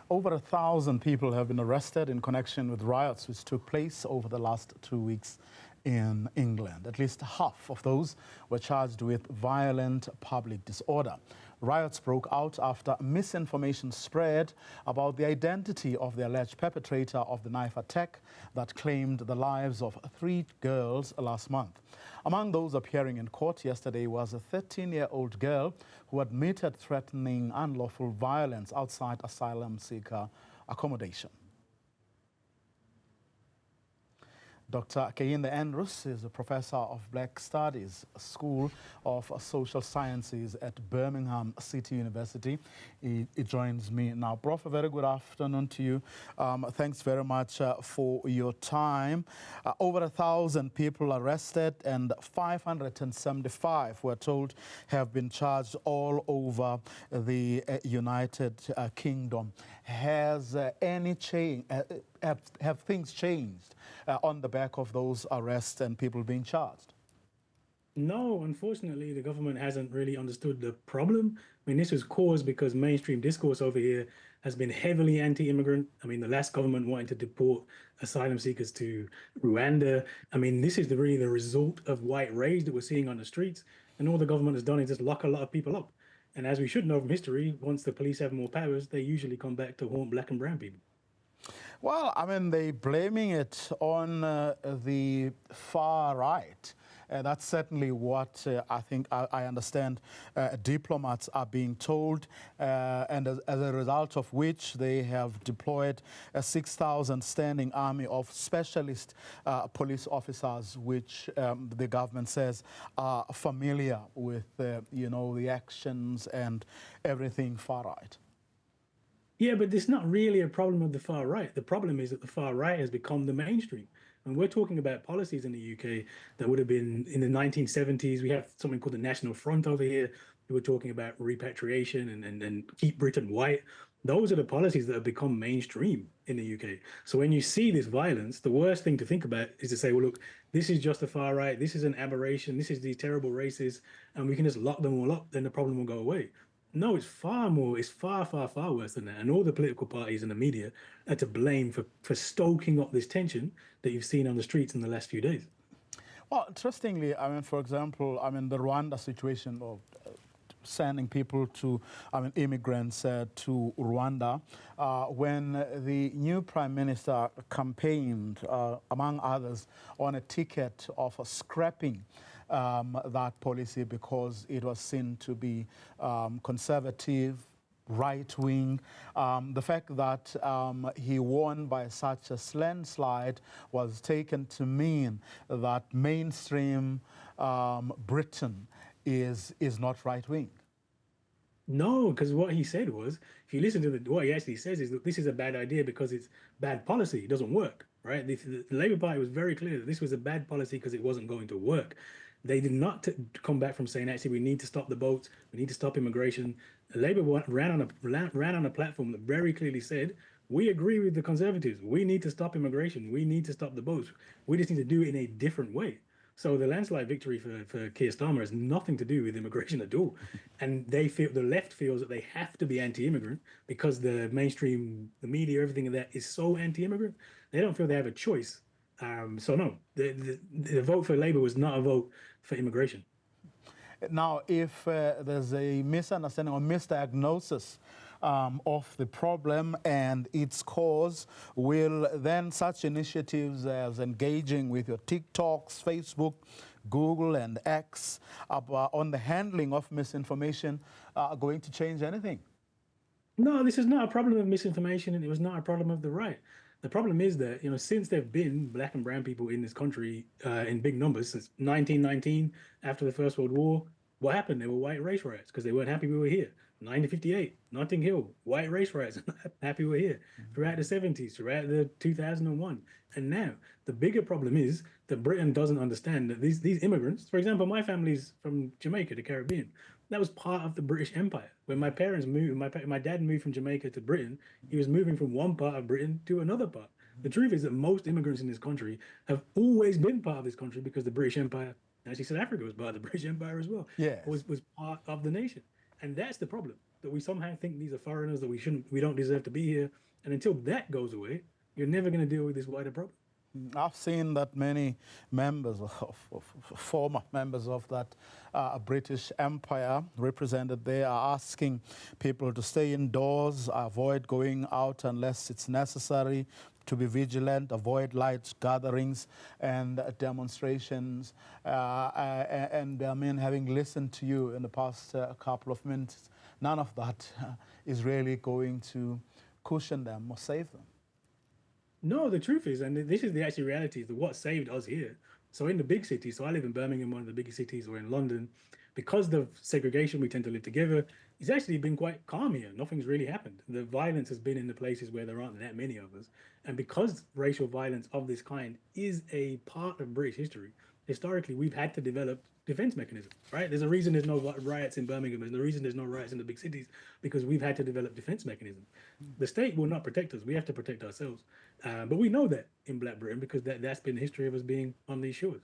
Over 1,000 people have been arrested in connection with riots which took place over the last 2 weeks in England. At least half of those were charged with violent public disorder. Riots broke out after misinformation spread about the identity of the alleged perpetrator of the knife attack that claimed the lives of 3 girls last month. Among those appearing in court yesterday was a 13-year-old girl who admitted threatening unlawful violence outside asylum seeker accommodation. Dr. Kehinde is a professor of Black Studies, School of Social Sciences at Birmingham City University. He joins me now. Prof, a very good afternoon to you. Thanks very much for your time. Over 1,000 people arrested and 575, we're told, have been charged all over the United Kingdom. Has any change? Have things changed on the back of those arrests and people being charged? No, unfortunately, the government hasn't really understood the problem. I mean, this was caused because mainstream discourse over here has been heavily anti-immigrant. I mean, the last government wanted to deport asylum seekers to Rwanda. I mean, this is really the result of white rage that we're seeing on the streets. And all the government has done is just lock a lot of people up. And as we should know from history, once the police have more powers, they usually come back to haunt black and brown people. Well, I mean, they're blaming it on the far right. That's certainly what I think I understand diplomats are being told, and as a result of which they have deployed a 6,000 standing army of specialist police officers, which the government says are familiar with, you know, the actions and everything far right. Yeah, but it's not really a problem of the far right. The problem is that the far right has become the mainstream. And we're talking about policies in the UK that would have been in the 1970s. We have something called the National Front over here. We were talking about repatriation and keep Britain white. Those are the policies that have become mainstream in the UK. So when you see this violence, the worst thing to think about is to say, well, look, this is just the far right. This is an aberration. This is these terrible racists. And we can just lock them all up. Then the problem will go away. No, it's far more, it's far, far, far worse than that. And all the political parties and the media are to blame for stoking up this tension that you've seen on the streets in the last few days. Well, interestingly, I mean, for example, I mean, the Rwanda situation of sending people to, I mean, immigrants to Rwanda, when the new Prime Minister campaigned, among others, on a ticket of scrapping that policy because it was seen to be conservative, right-wing. The fact that he won by such a landslide was taken to mean that mainstream Britain is not right-wing. No, because what he said was, if you listen to what he actually says is that this is a bad idea because it's bad policy. It doesn't work, right? The Labour Party was very clear that this was a bad policy because it wasn't going to work. They did not come back from saying, actually, we need to stop the boats, we need to stop immigration. Labour ran on a platform that very clearly said, we agree with the Conservatives. We need to stop immigration. We need to stop the boats. We just need to do it in a different way. So the landslide victory for Keir Starmer has nothing to do with immigration at all. And they feel, the left feels that they have to be anti-immigrant because the mainstream, the media, everything of that is so anti-immigrant. They don't feel they have a choice. So no, the vote for Labour was not a vote for immigration. Now, if there's a misunderstanding or misdiagnosis of the problem and its cause, will then such initiatives as engaging with your TikToks, Facebook, Google and X on the handling of misinformation going to change anything? No, this is not a problem of misinformation, and it was not a problem of the right. The problem is that, you know, since there have been black and brown people in this country in big numbers since 1919, after the First World War, what happened? There were white race riots because they weren't happy we were here. 1958, Notting Hill, white race riots, happy we're here. Throughout the 70s, throughout the 2001. And now, the bigger problem is that Britain doesn't understand that these immigrants, for example, my family's from Jamaica, the Caribbean. That was part of the British Empire. When my parents moved, my dad moved from Jamaica to Britain, he was moving from one part of Britain to another part. The truth is that most immigrants in this country have always been part of this country because the British Empire, actually South Africa was part of the British Empire as well, yes. was part of the nation. And that's the problem. that we somehow think these are foreigners, that we don't deserve to be here. And until that goes away, you're never going to deal with this wider problem. I've seen that many members of former members of that British Empire represented there are asking people to stay indoors, avoid going out unless it's necessary, to be vigilant, avoid large gatherings and demonstrations. And I mean, having listened to you in the past couple of minutes, none of that is really going to cushion them or save them. No, the truth is, and this is the actual reality, is that what saved us here. So in the big cities, so I live in Birmingham, one of the biggest cities, or in London, because of segregation, we tend to live together. It's actually been quite calm here. Nothing's really happened. The violence has been in the places where there aren't that many of us. And because racial violence of this kind is a part of British history, historically, we've had to develop defense mechanisms, right? There's a reason there's no riots in Birmingham. There's a reason there's no riots in the big cities, because we've had to develop defense mechanisms. The state will not protect us. We have to protect ourselves. But we know that in Black Britain, because that's been the history of us being on these shores.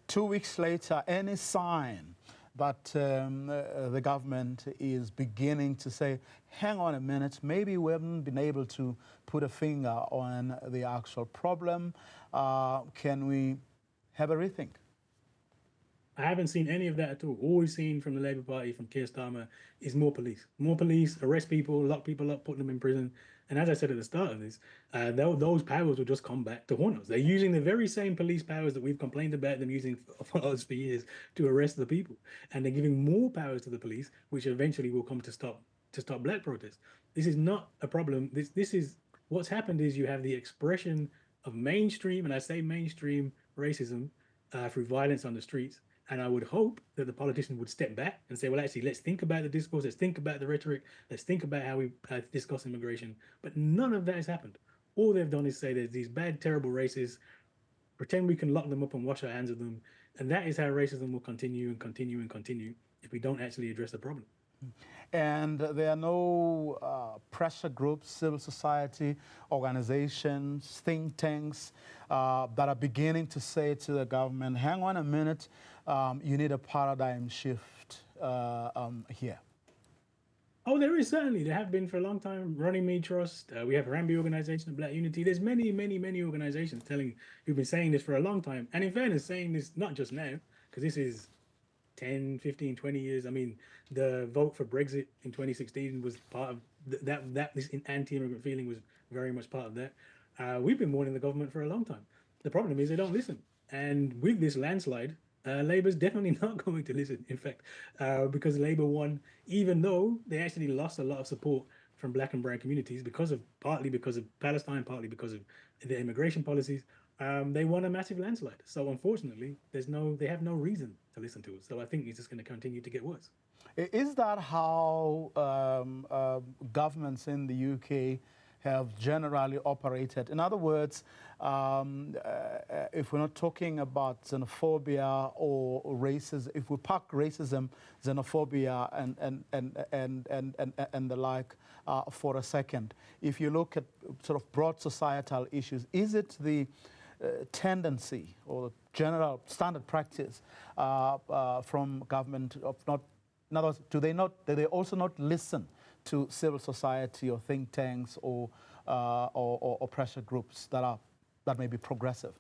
2 weeks later, any sign that the government is beginning to say, hang on a minute, maybe we haven't been able to put a finger on the actual problem. Can we have a rethink? I haven't seen any of that at all. All we've seen from the Labour Party, from Keir Starmer, is more police. More police, arrest people, lock people up, put them in prison. And as I said at the start of this, those powers will just come back to haunt us. They're using the very same police powers that we've complained about them using for us for years to arrest the people. And they're giving more powers to the police, which eventually will come to stop Black protests. This is not a problem. This is what's happened is you have the expression of mainstream, and I say mainstream racism through violence on the streets. And I would hope that the politicians would step back and say, well, actually, let's think about the discourse. Let's think about the rhetoric. Let's think about how we discuss immigration. But none of that has happened. All they've done is say there's these bad, terrible racists, pretend we can lock them up and wash our hands of them. And that is how racism will continue and continue and continue if we don't actually address the problem. And there are no pressure groups, civil society organizations, think tanks that are beginning to say to the government, hang on a minute, you need a paradigm shift here. Oh, there is certainly. There have been for a long time. Running Me Trust. We have Rambi Organization of Black Unity. There's many, many, many organizations who've been saying this for a long time. And in fairness, saying this not just now, because this is 10, 15, 20 years. I mean, the vote for Brexit in 2016 was part of that. This anti-immigrant feeling was very much part of that. We've been warning the government for a long time. The problem is they don't listen. And with this landslide, Labour's definitely not going to listen, in fact, because Labour won, even though they actually lost a lot of support from Black and brown communities partly because of Palestine, partly because of the immigration policies. They won a massive landslide. So unfortunately, they have no reason to listen to us. So I think it's just going to continue to get worse. Is that how governments in the UK have generally operated? In other words, if we're not talking about xenophobia or racism, if we park racism, xenophobia, and the like for a second, if you look at sort of broad societal issues, is it the tendency or general standard practice from government of not, in other words, do they also not listen to civil society or think tanks or pressure groups that may be progressive?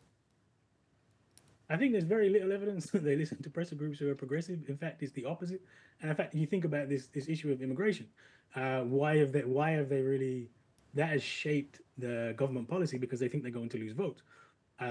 I think there's very little evidence that they listen to pressure groups who are progressive. In fact, it's the opposite. And in fact, you think about this issue of immigration. Why have they really? That has shaped the government policy because they think they're going to lose votes.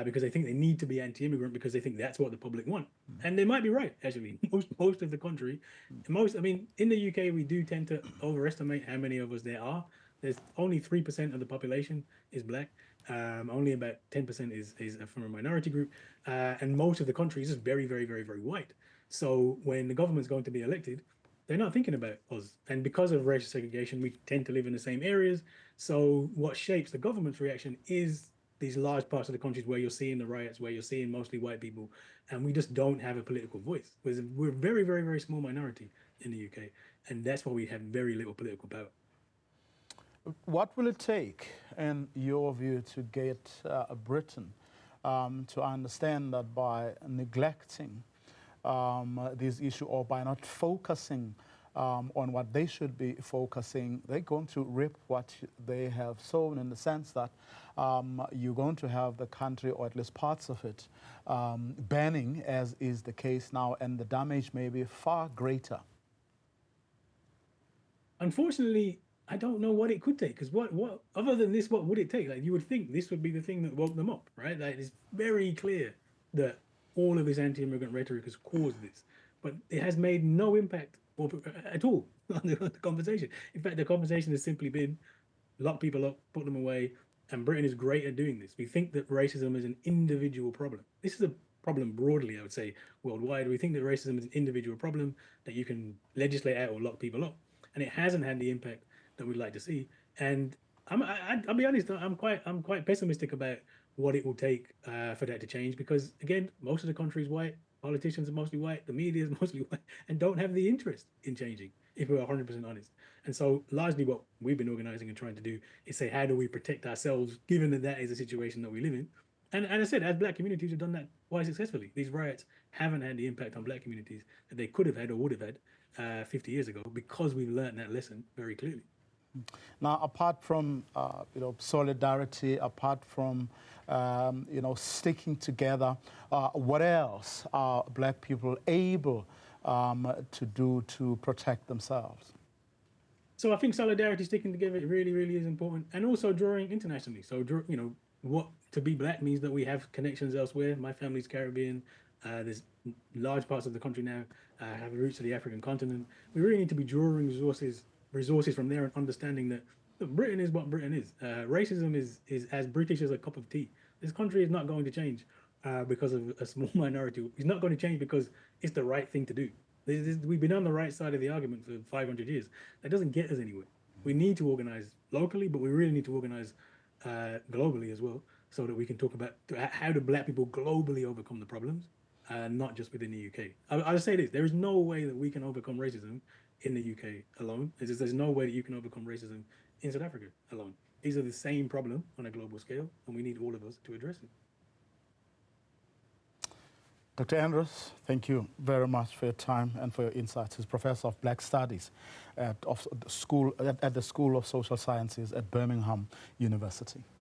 Because they think they need to be anti-immigrant because they think that's what the public want. And they might be right, actually. Most of the country, I mean, in the UK, we do tend to overestimate how many of us there are. There's only 3% of the population is Black. Only about 10% is from a minority group. And most of the country is just very, very, very, very white. So when the government's going to be elected, they're not thinking about us. And because of racial segregation, we tend to live in the same areas. So what shapes the government's reaction is these large parts of the countries where you're seeing the riots, where you're seeing mostly white people, and we just don't have a political voice. We're a very, very, very small minority in the UK, and that's why we have very little political power. What will it take, in your view, to get Britain to understand that by neglecting this issue or by not focusing on what they should be focusing, they're going to reap what they have sown, in the sense that you're going to have the country, or at least parts of it, burning, as is the case now, and the damage may be far greater. Unfortunately, I don't know what it could take, because what other than this, what would it take? Like, you would think this would be the thing that woke them up, right? Like, it's very clear that all of this anti-immigrant rhetoric has caused this, but it has made no impact at all on the conversation. In fact, the conversation has simply been lock people up, put them away, and Britain is great at doing this. We think that racism is an individual problem. This is a problem broadly, I would say, worldwide. We think that racism is an individual problem that you can legislate out or lock people up, and it hasn't had the impact that we'd like to see. And I'll be honest, I'm quite pessimistic about what it will take for that to change, because again, most of the country is white, politicians are mostly white, the media is mostly white, and don't have the interest in changing, if we're 100% honest. And so largely what we've been organizing and trying to do is say, how do we protect ourselves, given that that is a situation that we live in? And I said, as Black communities have done that quite successfully. These riots haven't had the impact on Black communities that they could have had or would have had 50 years ago, because we've learned that lesson very clearly. Now, apart from solidarity, apart from sticking together, what else are Black people able to do to protect themselves? So I think solidarity, sticking together, it really, really is important, and also drawing internationally. So what to be Black means that we have connections elsewhere. My family's Caribbean. There's large parts of the country now have roots to the African continent. We really need to be drawing resources from there, and understanding that Britain is what Britain is. Racism is as British as a cup of tea. This country is not going to change because of a small minority. It's not going to change because it's the right thing to do. We've been on the right side of the argument for 500 years. That doesn't get us anywhere. We need to organize locally, but we really need to organize globally as well, so that we can talk about how do Black people globally overcome the problems, not just within the UK. I'll say this: there is no way that we can overcome racism in the UK alone. There's no way that you can overcome racism in South Africa alone. These are the same problem on a global scale, and we need all of us to address it. Dr. Andrews, thank you very much for your time and for your insights. He's Professor of Black Studies at the School of Social Sciences at Birmingham University.